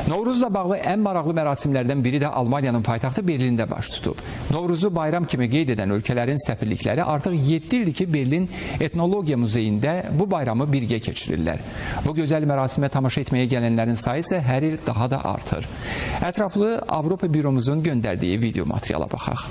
Novruzla bağlı ən maraqlı mərasimlərdən biri də Almaniyanın paytaxtı Berlində baş tutub. Novruzu bayram kimi qeyd edən ölkələrin səfirlikləri artıq 7 ildir ki, Berlin Etnologiya Muzeyində bu bayramı birgə keçirirlər. Bu gözəl mərasimə tamaşa etməyə gələnlərin sayı isə hər il daha da artır. Ətraflı Avropa Büromuzun göndərdiyi video materiala baxaq.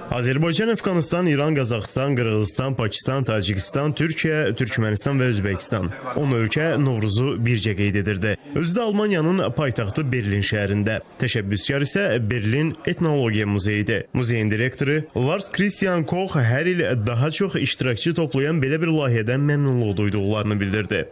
Azərbaycan, Əfqanıstan, İran, Qazaxıstan, Qırğızistan, Pakistan, Tacikistan, Türkiyə, Türkmənistan və Özbəkistan 10 ölkə Novruzu bircə qeyd edirdi. Özü də Almaniyanın paytaxtı Berlin şəhərində. Təşəbbüskar isə Berlin Etnologiya Muzeyidir. Muzeyin direktoru Lars Christian Koch hər il daha çox iştirakçı toplayan belə bir layihədən məmnunluq duyduqlarını bildirdi.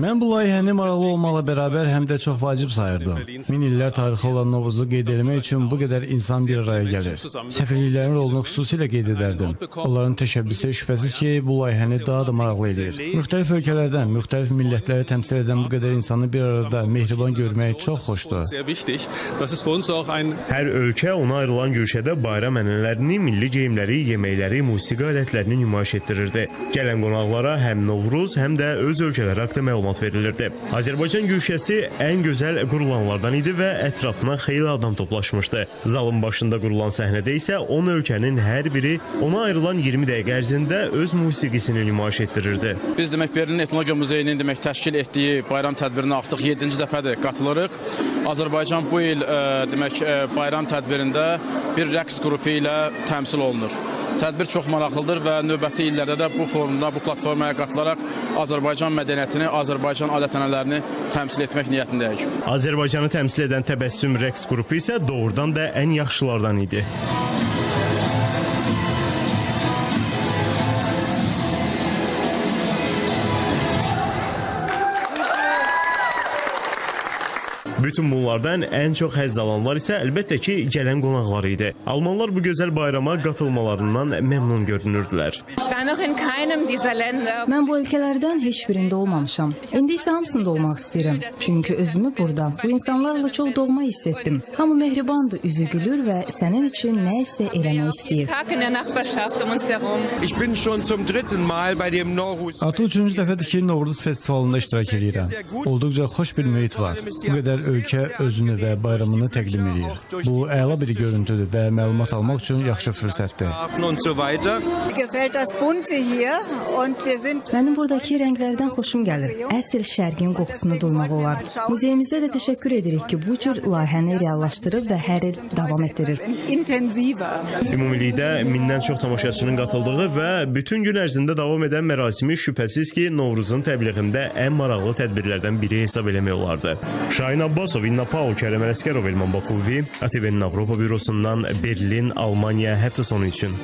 Mən bu layihəni maraqlı olmaqla bərabər həm də çox vacib sayırdım. Min illər tarixi olan Novruzu qeyd etmək üçün bu qədər insan bir araya gəlir. Səfirliklərin rolunu xüsusilə qeyd edərdim. Onların təşəbbüsü şübhəsiz ki, bu layihəni daha da maraqlı edir. Müxtəlif ölkələrdən, müxtəlif millətləri təmsil edən bu qədər insanı bir arada mehriban görmək çox xoşdur. Hər ölkə ona ayrılan güşədə bayram ənənələrini, milli geyimləri, yeməkləri, musiqi alətlərini nümayiş etdirirdi. Gələn qonaqlara həm Novruz, həm də öz ölkələri haqqında məlumat verilirdi. Azərbaycan güşəsi ən gözəl qurulanlardan idi və ətrafına xeyli adam toplaşmışdı. Zalın başında qurulan səhnədə isə 10 ölkənin hər biri ona ayrılan 20 dəqiqə ərzində öz musiqisini nümayiş etdirirdi. Biz demək Berlin Etnologiya Muzeyinin demək təşkil etdiyi bayram tədbirinə artıq 7-ci dəfədir qatılırıq. Azərbaycan bu il demək bayram tədbirində bir rəqs qrupu ilə təmsil olunur. Tədbir çox maraqlıdır və növbəti illərdə də bu forumda, bu platformaya qatılaraq Azərbaycan mədəniyyətini, Azərbaycan adət-ənənələrini təmsil etmək niyyətindəyik. Azərbaycanı təmsil edən Təbəssüm rəqs qrupu isə doğrudan da ən yaxşılardan idi. Bütün bunlardan ən çox həzz alanlar isə əlbəttə ki, gələn qonaqlar idi. Almanlar bu gözəl bayrama qatılmalarından məmnun görünürdülər. Mən bu ölkələrdən heç birində olmamışam. İndi isə hamısında olmaq istəyirəm. Çünki özümü burada, bu insanlarla çox doğma hiss etdim. Hamı mehribandır, üzü gülür və sənin üçün nə isə eləmək istəyir. Artıq 3-cü dəfədir ki, Novruz festivalında iştirak edirəm. Olduqca xoş bir mühit var. Bu qədər ölkə özünü və bayramını təqdim edir. Bu əla bir görüntüdür və məlumat almaq üçün yaxşı fürsətdir. Mənim buradakı rənglərdən xoşum gəlir. Əsl şərqin qoxusunu duymaq olar. Muzeyimizə də təşəkkür edirik ki, bu cür layihəni reallaşdırıb və hər il davam etdirir. Ümumilikdə mindən çox tamaşaçının qatıldığı və bütün gün ərzində davam edən mərasimi şübhəsiz ki, Novruzun təbliğində ən maraqlı tədbirlərdən biri hesab eləmək olardı. Şahin Abbasov, İnna Pau, Kərəm Ələsgərov, Elman Bakuvi, ATV-nin Avropa Bürosundan Berlin, Almaniya həftə sonu üçün.